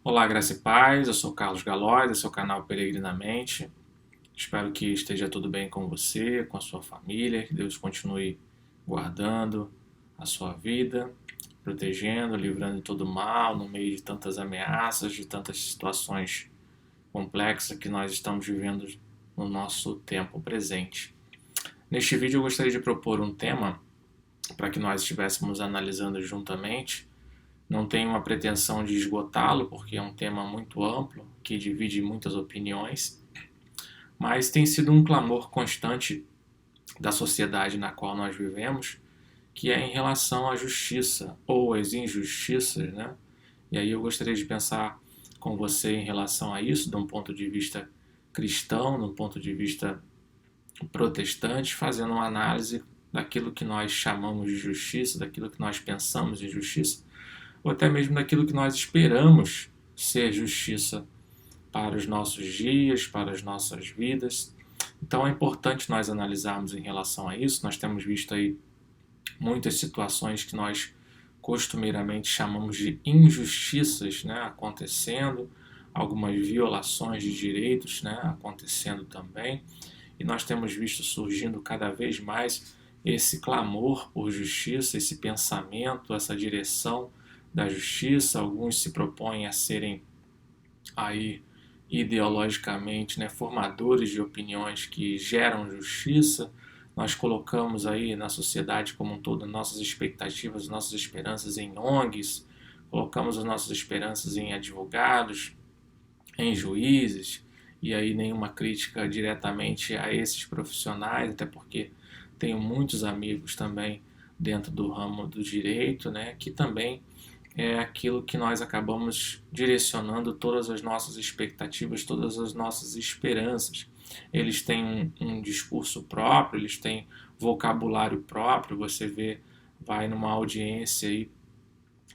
Olá, graça e paz, eu sou Carlos Galóis, esse é o canal Peregrinamente. Espero que esteja tudo bem com você, com a sua família, que Deus continue guardando a sua vida, protegendo, livrando de todo mal, no meio de tantas ameaças, de tantas situações complexas que nós estamos vivendo no nosso tempo presente. Neste vídeo eu gostaria de propor um tema para que nós estivéssemos analisando juntamente. Não tenho uma pretensão de esgotá-lo, porque é um tema muito amplo, que divide muitas opiniões, mas tem sido um clamor constante da sociedade na qual nós vivemos, que é em relação à justiça ou às injustiças, né? E aí eu gostaria de pensar com você em relação a isso, de um ponto de vista cristão, de um ponto de vista protestante, fazendo uma análise daquilo que nós chamamos de justiça, daquilo que nós pensamos de justiça, ou até mesmo daquilo que nós esperamos ser justiça para os nossos dias, para as nossas vidas. Então é importante nós analisarmos em relação a isso. Nós temos visto aí muitas situações que nós costumeiramente chamamos de injustiças, né, acontecendo, algumas violações de direitos, né, acontecendo também. E nós temos visto surgindo cada vez mais esse clamor por justiça, esse pensamento, essa direção da justiça. Alguns se propõem a serem aí ideologicamente, né, formadores de opiniões que geram justiça. Nós colocamos aí na sociedade como um todo nossas expectativas, nossas esperanças em ONGs, colocamos as nossas esperanças em advogados, em juízes, e aí nenhuma crítica diretamente a esses profissionais, até porque tenho muitos amigos também dentro do ramo do direito, né, que também é aquilo que nós acabamos direcionando todas as nossas expectativas, todas as nossas esperanças. Eles têm um discurso próprio, eles têm vocabulário próprio. Você vê, vai numa audiência aí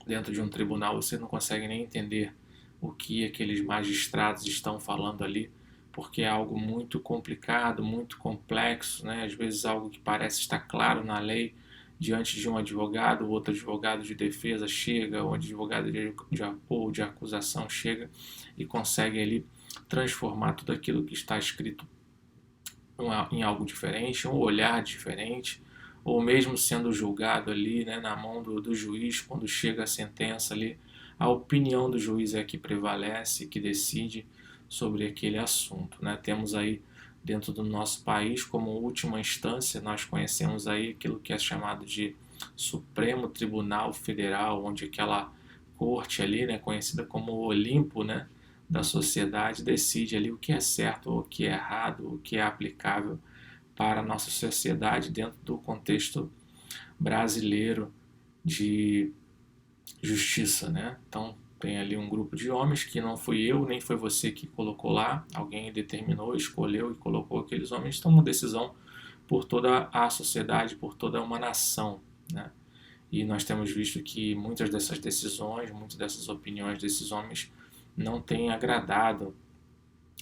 dentro de um tribunal, você não consegue nem entender o que aqueles magistrados estão falando ali, porque é algo muito complicado, muito complexo, né? Às vezes algo que parece estar claro na lei, diante de um advogado, o outro advogado de defesa chega, o advogado ou de acusação chega e consegue ali transformar tudo aquilo que está escrito em algo diferente, um olhar diferente, ou mesmo sendo julgado ali, né, na mão do juiz, quando chega a sentença ali, a opinião do juiz é que prevalece, que decide sobre aquele assunto, né? Temos aí dentro do nosso país, como última instância, nós conhecemos aí aquilo que é chamado de Supremo Tribunal Federal, onde aquela corte ali, né, conhecida como o Olimpo, né, da sociedade, decide ali o que é certo, o que é errado, o que é aplicável para a nossa sociedade dentro do contexto brasileiro de justiça, né? Então tem ali um grupo de homens que não fui eu, nem foi você que colocou lá, alguém determinou, escolheu e colocou aqueles homens, tomam decisão por toda a sociedade, por toda uma nação, né? E nós temos visto que muitas dessas decisões, muitas dessas opiniões desses homens não têm agradado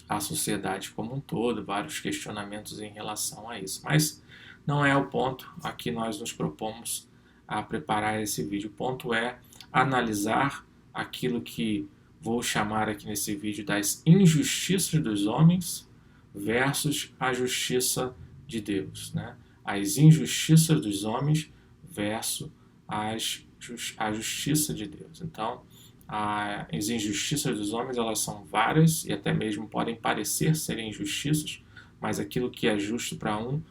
a sociedade como um todo, vários questionamentos em relação a isso. Mas não é o ponto a que nós nos propomos a preparar esse vídeo. O ponto é analisar aquilo que vou chamar aqui nesse vídeo das injustiças dos homens versus a justiça de Deus, né? As injustiças dos homens versus a justiça de Deus. Então, as injustiças dos homens, elas são várias e até mesmo podem parecer serem injustiças, mas aquilo que é justo para um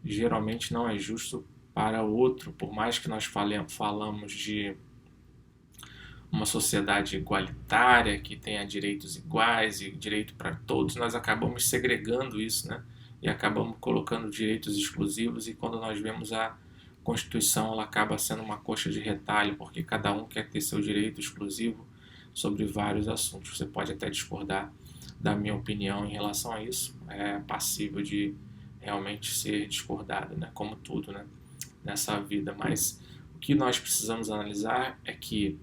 geralmente não é justo para o outro. Por mais que nós falamos de uma sociedade igualitária, que tenha direitos iguais e direito para todos, nós acabamos segregando isso, né? E acabamos colocando direitos exclusivos, e quando nós vemos a Constituição, ela acaba sendo uma coxa de retalho, porque cada um quer ter seu direito exclusivo sobre vários assuntos. Você pode até discordar da minha opinião em relação a isso, é passível de realmente ser discordado, né? Como tudo, né? Nessa vida. Mas o que nós precisamos analisar é que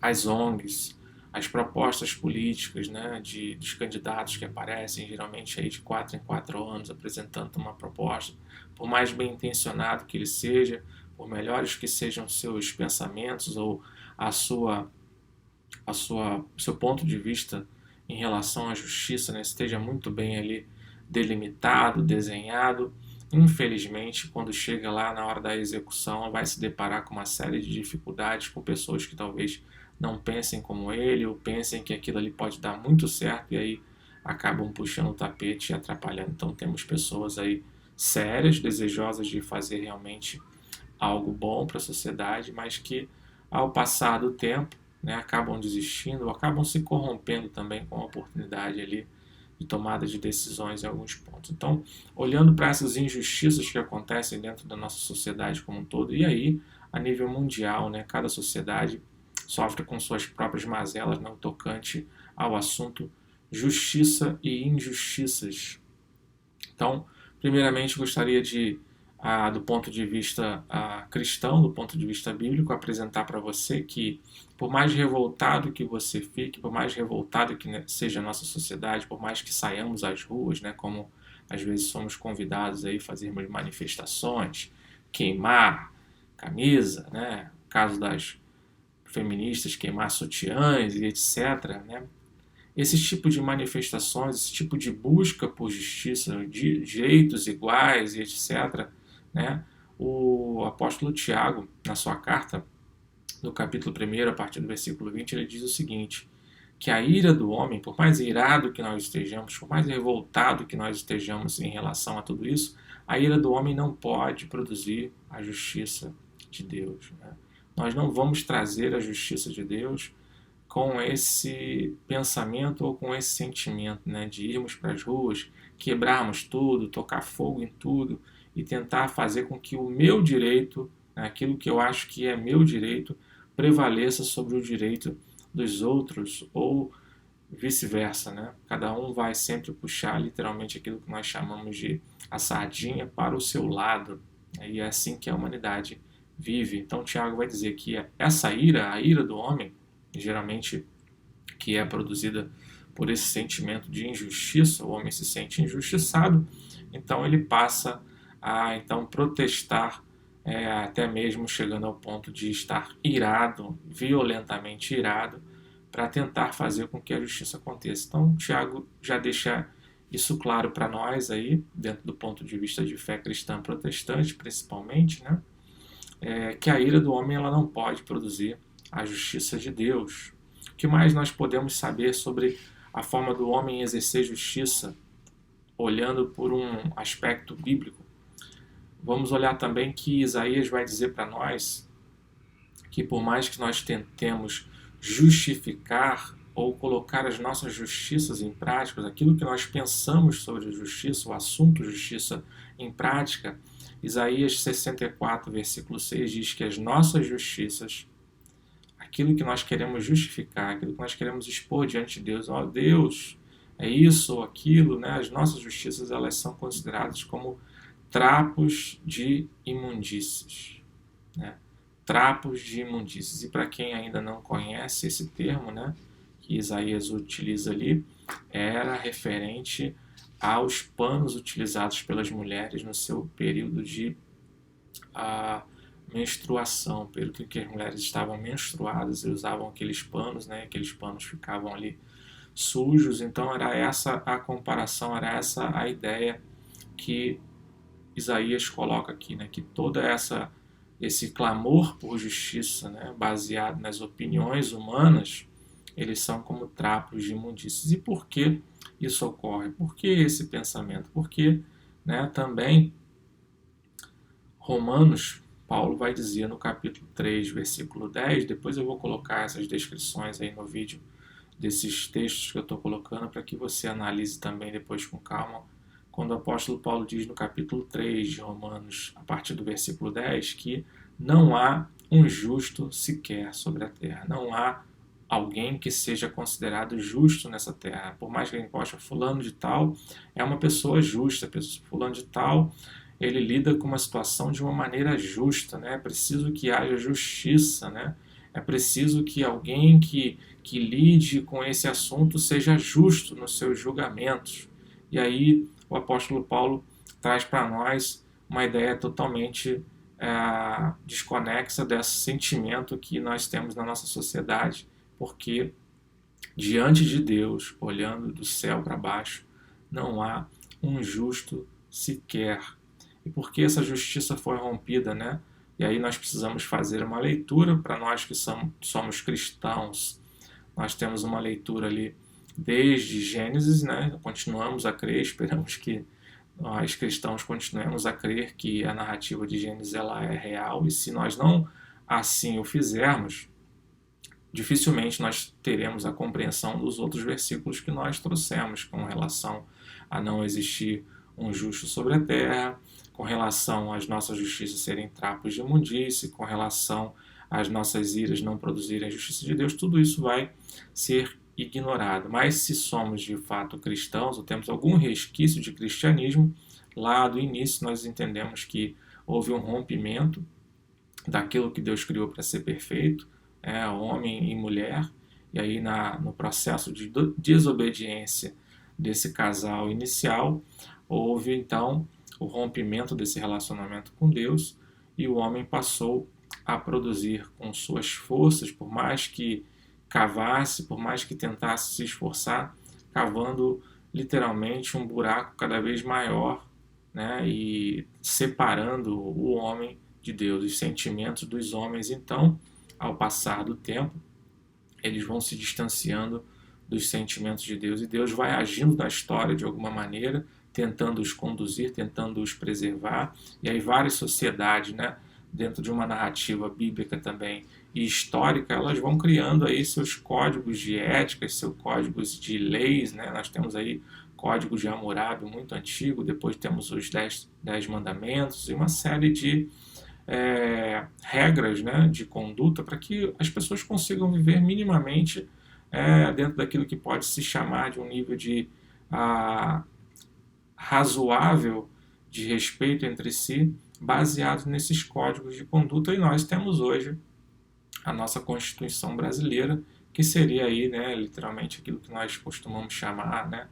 as ONGs, as propostas políticas, né, dos candidatos que aparecem geralmente aí de 4 em 4 anos apresentando uma proposta, por mais bem intencionado que ele seja, por melhores que sejam seus pensamentos ou a sua o seu ponto de vista em relação à justiça, né, esteja muito bem ali delimitado, desenhado. Infelizmente, quando chega lá na hora da execução, vai se deparar com uma série de dificuldades, com pessoas que talvez não pensem como ele, ou pensem que aquilo ali pode dar muito certo, e aí acabam puxando o tapete e atrapalhando. Então temos pessoas aí sérias, desejosas de fazer realmente algo bom para a sociedade, mas que ao passar do tempo, né, acabam desistindo ou acabam se corrompendo também com a oportunidade ali de tomada de decisões em alguns pontos. Então, olhando para essas injustiças que acontecem dentro da nossa sociedade como um todo, e aí a nível mundial, né, cada sociedade sofre com suas próprias mazelas no tocante ao assunto justiça e injustiças. Então, primeiramente, gostaria de, do ponto de vista cristão, do ponto de vista bíblico, apresentar para você que, por mais revoltado que você fique, por mais revoltado que seja a nossa sociedade, por mais que saiamos às ruas, né, como às vezes somos convidados aí a fazermos manifestações, queimar camisa, né, no caso das feministas, queimar sutiãs e etc., né, esse tipo de manifestações, esse tipo de busca por justiça, de direitos iguais e etc., né, o apóstolo Tiago, na sua carta, no capítulo 1, a partir do versículo 20, ele diz o seguinte, que a ira do homem, por mais irado que nós estejamos, por mais revoltado que nós estejamos em relação a tudo isso, a ira do homem não pode produzir a justiça de Deus. Né? Nós não vamos trazer a justiça de Deus com esse pensamento ou com esse sentimento, né, de irmos para as ruas, quebrarmos tudo, tocar fogo em tudo e tentar fazer com que o meu direito, né, aquilo que eu acho que é meu direito, prevaleça sobre o direito dos outros ou vice-versa, né? Cada um vai sempre puxar literalmente aquilo que nós chamamos de a sardinha para o seu lado, né? E é assim que a humanidade vive. Então Tiago vai dizer que essa ira, a ira do homem, geralmente que é produzida por esse sentimento de injustiça, o homem se sente injustiçado, então ele passa a então protestar, até mesmo chegando ao ponto de estar irado, violentamente irado, para tentar fazer com que a justiça aconteça. Então Tiago já deixa isso claro para nós aí, dentro do ponto de vista de fé cristã protestante, principalmente, né? Que a ira do homem ela não pode produzir a justiça de Deus. O que mais nós podemos saber sobre a forma do homem exercer justiça, olhando por um aspecto bíblico? Vamos olhar também que Isaías vai dizer para nós que por mais que nós tentemos justificar ou colocar as nossas justiças em prática, aquilo que nós pensamos sobre justiça, o assunto justiça em prática, Isaías 64, versículo 6 diz que as nossas justiças, aquilo que nós queremos justificar, aquilo que nós queremos expor diante de Deus, ó Deus, é isso ou aquilo, né? As nossas justiças elas são consideradas como trapos de imundícies, né? Trapos de imundícies. E para quem ainda não conhece esse termo, né, que Isaías utiliza ali, era referente aos panos utilizados pelas mulheres no seu período de menstruação, período em que as mulheres estavam menstruadas e usavam aqueles panos, né, aqueles panos ficavam ali sujos. Então era essa a comparação, era essa a ideia que Isaías coloca aqui, né, que toda esse clamor por justiça, né, baseado nas opiniões humanas, eles são como trapos de imundícies. E por que isso ocorre? Por que esse pensamento? Porque, né, também Romanos, Paulo vai dizer no capítulo 3, versículo 10, depois eu vou colocar essas descrições aí no vídeo desses textos que eu estou colocando para que você analise também depois com calma, quando o apóstolo Paulo diz no capítulo 3 de Romanos, a partir do versículo 10, que não há um justo sequer sobre a terra. Não há alguém que seja considerado justo nessa terra. Por mais que a gente possa, fulano de tal é uma pessoa justa, fulano de tal, ele lida com uma situação de uma maneira justa, né? É preciso que haja justiça, né? É preciso que alguém que lide com esse assunto seja justo nos seus julgamentos. E aí o apóstolo Paulo traz para nós uma ideia totalmente desconexa desse sentimento que nós temos na nossa sociedade, porque Diante de Deus, olhando do céu para baixo, não há um justo sequer. E por que essa justiça foi rompida, né? E aí nós precisamos fazer uma leitura para nós que somos cristãos. Nós temos uma leitura ali desde Gênesis, né? Continuamos a crer, esperamos que nós cristãos continuemos a crer que a narrativa de Gênesis ela é real, e se nós não assim o fizermos, dificilmente nós teremos a compreensão dos outros versículos que nós trouxemos com relação a não existir um justo sobre a terra, com relação às nossas justiças serem trapos de imundície, com relação às nossas iras não produzirem a justiça de Deus. Tudo isso vai ser ignorado. Mas se somos de fato cristãos, ou temos algum resquício de cristianismo, lá do início nós entendemos que houve um rompimento daquilo que Deus criou para ser perfeito, homem e mulher, e aí no processo de desobediência desse casal inicial, houve então o rompimento desse relacionamento com Deus, e o homem passou a produzir com suas forças, por mais que cavasse, por mais que tentasse se esforçar, cavando literalmente um buraco cada vez maior, né, e separando o homem de Deus, os sentimentos dos homens. Então, ao passar do tempo, eles vão se distanciando dos sentimentos de Deus, e Deus vai agindo na história de alguma maneira, tentando os conduzir, tentando os preservar. E aí várias sociedades, né, dentro de uma narrativa bíblica também e histórica, elas vão criando aí seus códigos de ética, seus códigos de leis, né? Nós temos aí código de Hammurabi muito antigo, depois temos os 10 mandamentos e uma série de regras, né, de conduta para que as pessoas consigam viver minimamente dentro daquilo que pode se chamar de um nível de razoável de respeito entre si, baseado nesses códigos de conduta. E nós temos hoje a nossa Constituição brasileira, que seria aí, né, literalmente aquilo que nós costumamos chamar, né,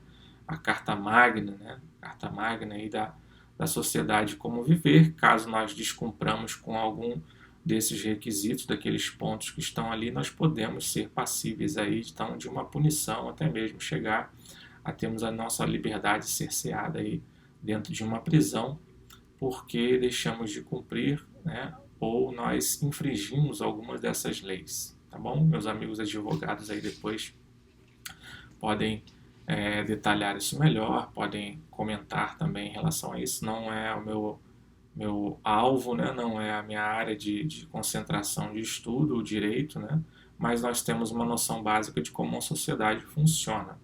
a Carta Magna, né, Carta Magna aí da sociedade como viver, caso nós descumpramos com algum desses requisitos, daqueles pontos que estão ali, nós podemos ser passíveis aí, então, de uma punição, até mesmo chegar a termos a nossa liberdade cerceada aí dentro de uma prisão, porque deixamos de cumprir, né, ou nós infringimos algumas dessas leis, tá bom? Meus amigos advogados aí depois podem detalhar isso melhor, podem comentar também em relação a isso. Não é o meu alvo, né? Não é a minha área de concentração de estudo, o direito, né? Mas nós temos uma noção básica de como uma sociedade funciona.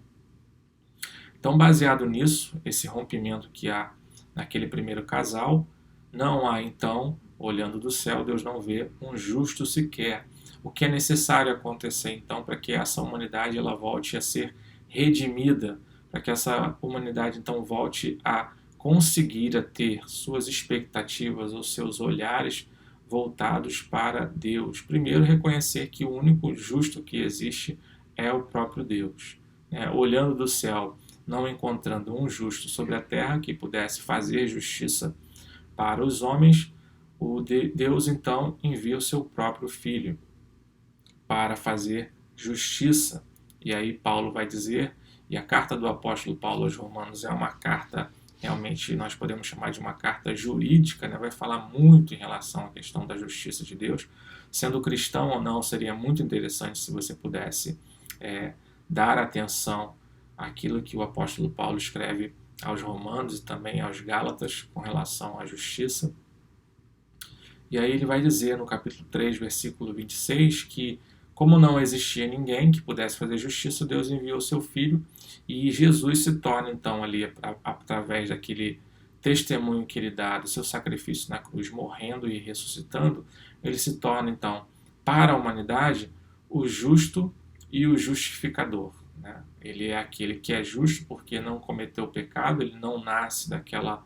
Então, baseado nisso, esse rompimento que há naquele primeiro casal, não há então, olhando do céu, Deus não vê um justo sequer. O que é necessário acontecer então para que essa humanidade ela volte a ser redimida, para que essa humanidade então volte a conseguir a ter suas expectativas ou seus olhares voltados para Deus. Primeiro, reconhecer que o único justo que existe é o próprio Deus. Olhando do céu, não encontrando um justo sobre a terra que pudesse fazer justiça para os homens, Deus então envia o seu próprio Filho para fazer justiça. E aí Paulo vai dizer, e a carta do apóstolo Paulo aos Romanos é uma carta, realmente nós podemos chamar de uma carta jurídica, né? Vai falar muito em relação à questão da justiça de Deus. Sendo cristão ou não, seria muito interessante se você pudesse dar atenção àquilo que o apóstolo Paulo escreve aos Romanos e também aos Gálatas com relação à justiça. E aí ele vai dizer no capítulo 3, versículo 26, que como não existia ninguém que pudesse fazer justiça, Deus enviou o seu Filho, e Jesus se torna então ali, através daquele testemunho que ele dá do seu sacrifício na cruz, morrendo e ressuscitando, ele se torna então, para a humanidade, o justo e o justificador. Né? Ele é aquele que é justo porque não cometeu pecado, ele não nasce daquela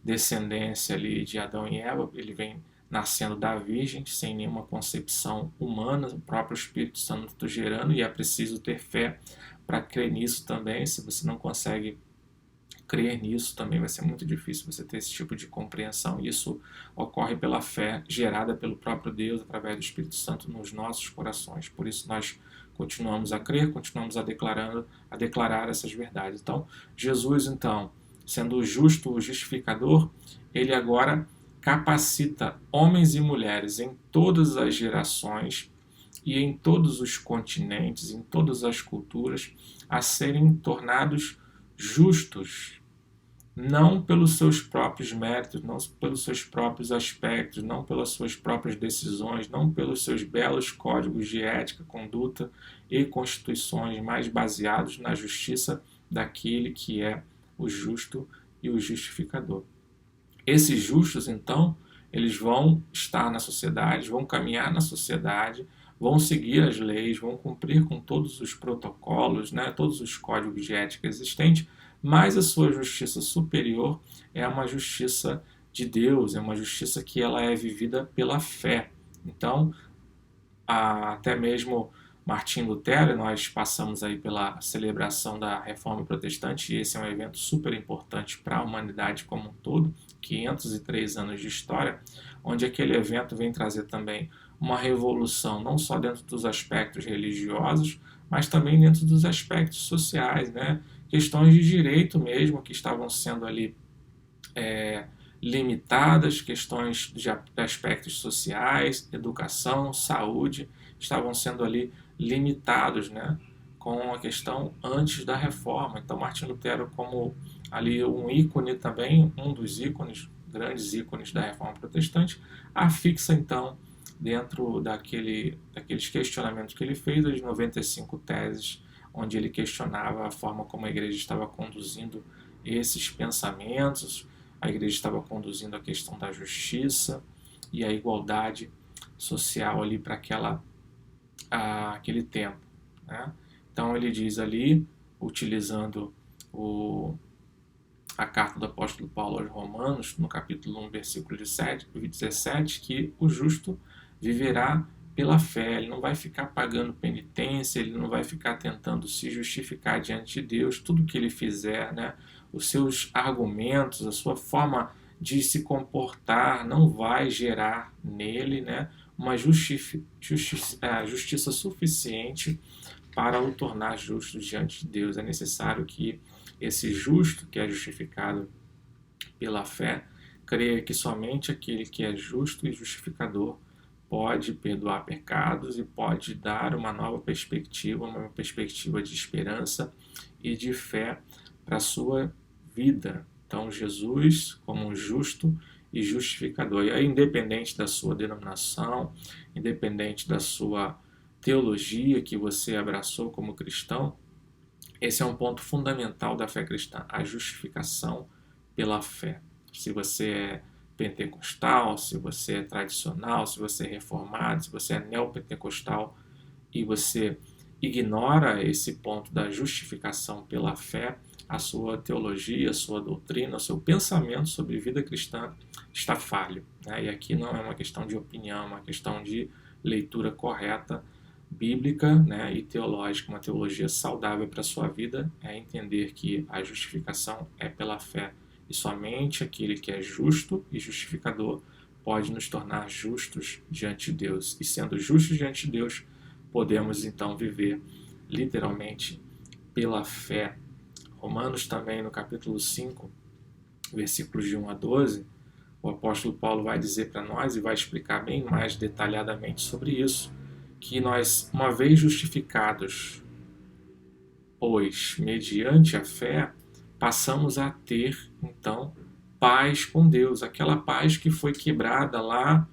descendência ali de Adão e Eva, ele vem nascendo da Virgem, sem nenhuma concepção humana, o próprio Espírito Santo gerando, e é preciso ter fé para crer nisso também. Se você não consegue crer nisso também vai ser muito difícil você ter esse tipo de compreensão. Isso ocorre pela fé gerada pelo próprio Deus através do Espírito Santo nos nossos corações. Por isso nós continuamos a crer, continuamos a declarar essas verdades. Então, Jesus, então, sendo o justo, o justificador, ele agora capacita homens e mulheres em todas as gerações e em todos os continentes, em todas as culturas, a serem tornados justos, não pelos seus próprios méritos, não pelos seus próprios aspectos, não pelas suas próprias decisões, não pelos seus belos códigos de ética, conduta e constituições, mas baseados na justiça daquele que é o justo e o justificador. Esses justos, então, eles vão estar na sociedade, vão caminhar na sociedade, vão seguir as leis, vão cumprir com todos os protocolos, né, todos os códigos de ética existentes, mas a sua justiça superior é uma justiça de Deus, é uma justiça que ela é vivida pela fé. Então, até mesmo Martim Lutero, nós passamos aí pela celebração da Reforma Protestante, e esse é um evento super importante para a humanidade como um todo, 503 anos de história, onde aquele evento vem trazer também uma revolução, não só dentro dos aspectos religiosos, mas também dentro dos aspectos sociais, né? Questões de direito mesmo, que estavam sendo ali limitadas, questões de aspectos sociais, educação, saúde, estavam sendo ali limitados, né, com a questão antes da reforma. Então Martim Lutero, como ali um ícone também, um dos ícones, grandes ícones da reforma protestante, afixa então dentro daqueles questionamentos que ele fez, as 95 teses, onde ele questionava a forma como a igreja estava conduzindo esses pensamentos, a igreja estava conduzindo a questão da justiça e a igualdade social ali para aquele tempo, né? Então ele diz ali, utilizando a carta do apóstolo Paulo aos Romanos, no capítulo 1, versículo 17, que o justo viverá pela fé, ele não vai ficar pagando penitência, ele não vai ficar tentando se justificar diante de Deus, tudo que ele fizer, né, os seus argumentos, a sua forma de se comportar não vai gerar nele, né, uma justiça suficiente para o tornar justo diante de Deus. É necessário que esse justo, que é justificado pela fé, creia que somente aquele que é justo e justificador pode perdoar pecados e pode dar uma nova perspectiva, uma perspectiva de esperança e de fé para a sua vida. Então, Jesus, como justo e justificador, e aí, independente da sua denominação, independente da sua teologia que você abraçou como cristão, esse é um ponto fundamental da fé cristã, a justificação pela fé. Se você é pentecostal, se você é tradicional, se você é reformado, se você é neopentecostal e você ignora esse ponto da justificação pela fé, a sua teologia, a sua doutrina, o seu pensamento sobre vida cristã está falho, né? E aqui não é uma questão de opinião, é uma questão de leitura correta, bíblica, né, e teológica. Uma teologia saudável para a sua vida é entender que a justificação é pela fé e somente aquele que é justo e justificador pode nos tornar justos diante de Deus. E sendo justos diante de Deus, podemos então viver literalmente pela fé. Romanos também, no capítulo 5, versículos de 1 a 12, o apóstolo Paulo vai dizer para nós e vai explicar bem mais detalhadamente sobre isso, que nós, uma vez justificados, pois, mediante a fé, passamos a ter, então, paz com Deus, aquela paz que foi quebrada lá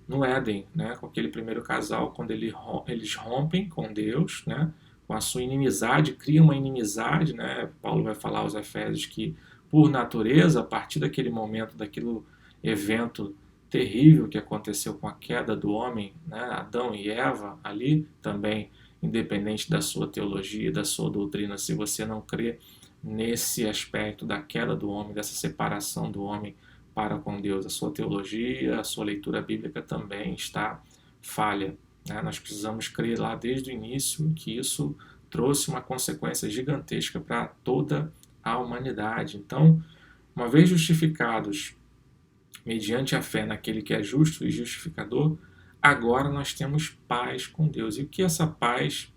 no Éden, né, com aquele primeiro casal, quando eles rompem com Deus, né, com a sua inimizade, criam uma inimizade, né, Paulo vai falar aos Efésios que, por natureza, a partir daquele momento, daquele evento terrível que aconteceu com a queda do homem, né, Adão e Eva, ali também, independente da sua teologia, da sua doutrina, se você não crê nesse aspecto da queda do homem, dessa separação do homem para com Deus, a sua teologia, a sua leitura bíblica também está falha, né? Nós precisamos crer lá desde o início que isso trouxe uma consequência gigantesca para toda a humanidade. Então, uma vez justificados mediante a fé naquele que é justo e justificador, agora nós temos paz com Deus. E o que essa paz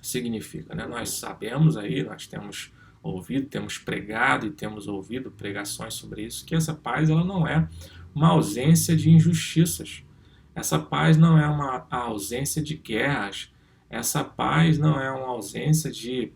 significa, né? Nós sabemos aí, nós temos ouvido, temos pregado e temos ouvido pregações sobre isso, que essa paz ela não é uma ausência de injustiças. Essa paz não é a ausência de guerras. Essa paz não é uma ausência de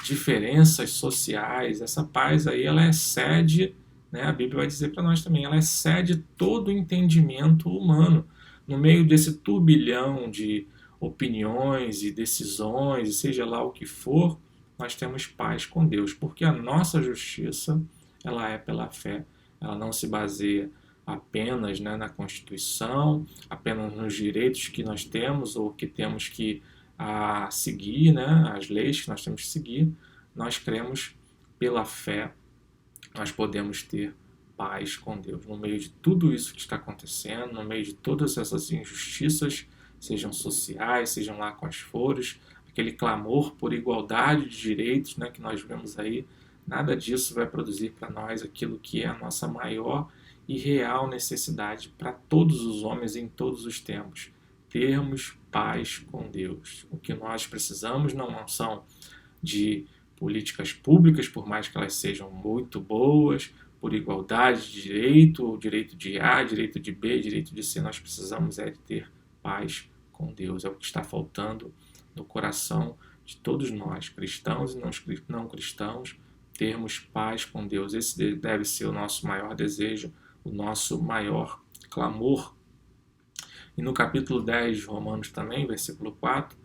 diferenças sociais. Essa paz aí ela excede, né? A Bíblia vai dizer para nós também, ela excede todo o entendimento humano. No meio desse turbilhão de opiniões e decisões, seja lá o que for, nós temos paz com Deus, porque a nossa justiça ela é pela fé. Ela não se baseia apenas, né, na Constituição, apenas nos direitos que nós temos ou que temos que seguir, né, as leis que nós temos que seguir. Nós cremos pela fé, nós podemos ter paz com Deus. No meio de tudo isso que está acontecendo, no meio de todas essas injustiças, sejam sociais, sejam lá quais forem, aquele clamor por igualdade de direitos, né, que nós vemos aí, nada disso vai produzir para nós aquilo que é a nossa maior e real necessidade para todos os homens em todos os tempos. Termos paz com Deus. O que nós precisamos não são de políticas públicas, por mais que elas sejam muito boas, por igualdade de direito, direito de A, direito de B, direito de C, nós precisamos de ter paz com Deus. É o que está faltando no coração de todos nós, cristãos e não cristãos, termos paz com Deus. Esse deve ser o nosso maior desejo, o nosso maior clamor. E no capítulo 10 de Romanos também, versículo 4,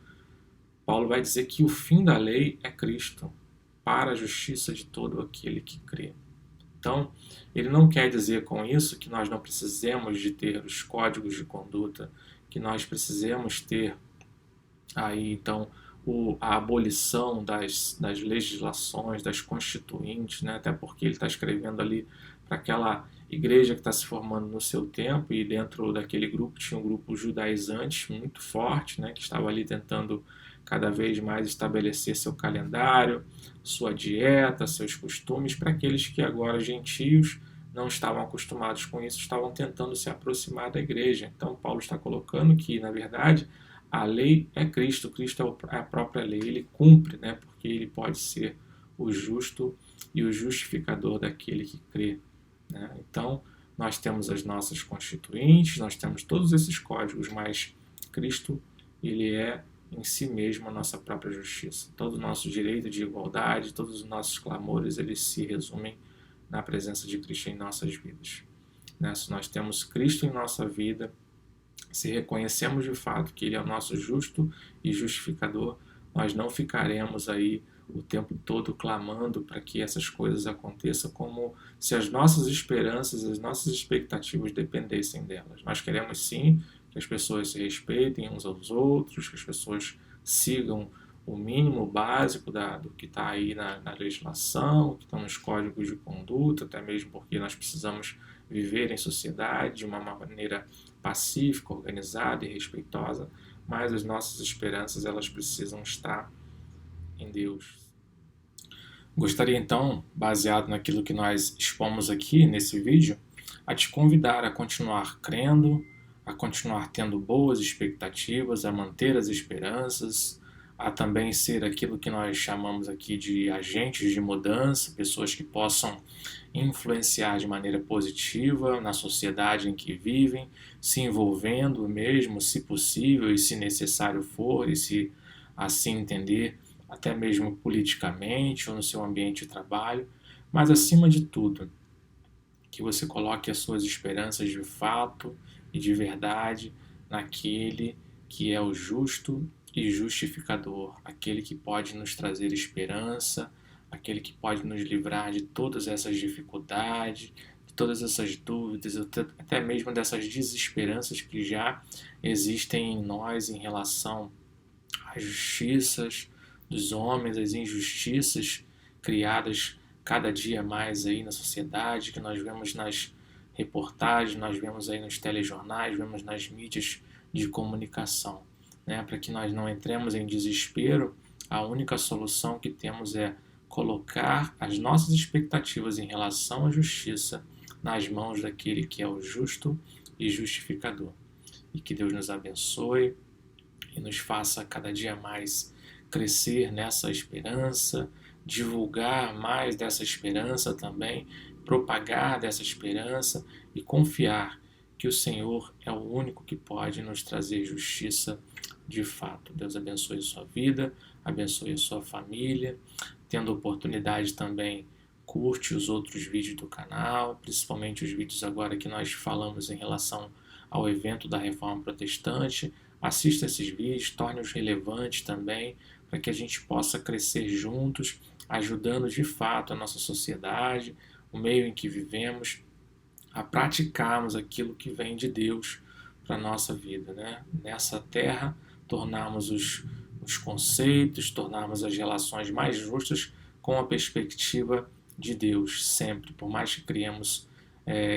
Paulo vai dizer que o fim da lei é Cristo, para a justiça de todo aquele que crê. Então, ele não quer dizer com isso que nós não precisemos de ter os códigos de conduta, que nós precisemos ter aí, então, a abolição das legislações, das constituintes, né? Até porque ele está escrevendo ali para aquela igreja que está se formando no seu tempo, e dentro daquele grupo tinha um grupo judaizante muito forte, né? Que estava ali tentando cada vez mais estabelecer seu calendário, sua dieta, seus costumes, para aqueles que agora gentios não estavam acostumados com isso, estavam tentando se aproximar da igreja. Então Paulo está colocando que, na verdade, a lei é Cristo, Cristo é a própria lei, ele cumpre, né? Porque ele pode ser o justo e o justificador daquele que crê, né? Então, nós temos as nossas constituintes, nós temos todos esses códigos, mas Cristo, ele é em si mesmo a nossa própria justiça. Todo o nosso direito de igualdade, todos os nossos clamores, eles se resumem na presença de Cristo em nossas vidas, né? Se nós temos Cristo em nossa vida, se reconhecemos de fato que Ele é o nosso justo e justificador, nós não ficaremos aí o tempo todo clamando para que essas coisas aconteçam como se as nossas esperanças, as nossas expectativas dependessem delas. Nós queremos sim que as pessoas se respeitem uns aos outros, que as pessoas sigam o mínimo básico do que está aí na legislação, que estão nos códigos de conduta, até mesmo porque nós precisamos viver em sociedade de uma maneira pacífica, organizada e respeitosa, mas as nossas esperanças elas precisam estar em Deus. Gostaria então, baseado naquilo que nós expomos aqui nesse vídeo, a te convidar a continuar crendo, a continuar tendo boas expectativas, a manter as esperanças, a também ser aquilo que nós chamamos aqui de agentes de mudança, pessoas que possam influenciar de maneira positiva na sociedade em que vivem, se envolvendo mesmo, se possível e se necessário for, e se assim entender, até mesmo politicamente ou no seu ambiente de trabalho, mas acima de tudo, que você coloque as suas esperanças de fato e de verdade naquele que é o justo e justificador, aquele que pode nos trazer esperança, aquele que pode nos livrar de todas essas dificuldades, de todas essas dúvidas, até mesmo dessas desesperanças que já existem em nós em relação às justiças dos homens, às injustiças criadas cada dia mais aí na sociedade, que nós vemos nas reportagens, nós vemos aí nos telejornais, vemos nas mídias de comunicação, né? Para que nós não entremos em desespero, a única solução que temos é colocar as nossas expectativas em relação à justiça nas mãos daquele que é o justo e justificador. E que Deus nos abençoe e nos faça cada dia mais crescer nessa esperança, divulgar mais dessa esperança também, propagar dessa esperança e confiar que o Senhor é o único que pode nos trazer justiça de fato. Deus abençoe a sua vida, abençoe a sua família. Tendo oportunidade também, curte os outros vídeos do canal, principalmente os vídeos agora que nós falamos em relação ao evento da Reforma Protestante. Assista esses vídeos, torne-os relevantes também, para que a gente possa crescer juntos, ajudando de fato a nossa sociedade, o meio em que vivemos, a praticarmos aquilo que vem de Deus para a nossa vida, né? Nessa terra, tornarmos os conceitos, tornarmos as relações mais justas com a perspectiva de Deus, sempre. Por mais que criemos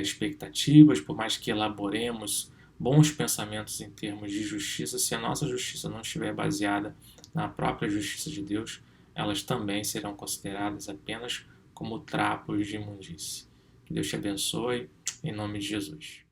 expectativas, por mais que elaboremos bons pensamentos em termos de justiça, se a nossa justiça não estiver baseada na própria justiça de Deus, elas também serão consideradas apenas como trapos de imundície. Que Deus te abençoe, em nome de Jesus.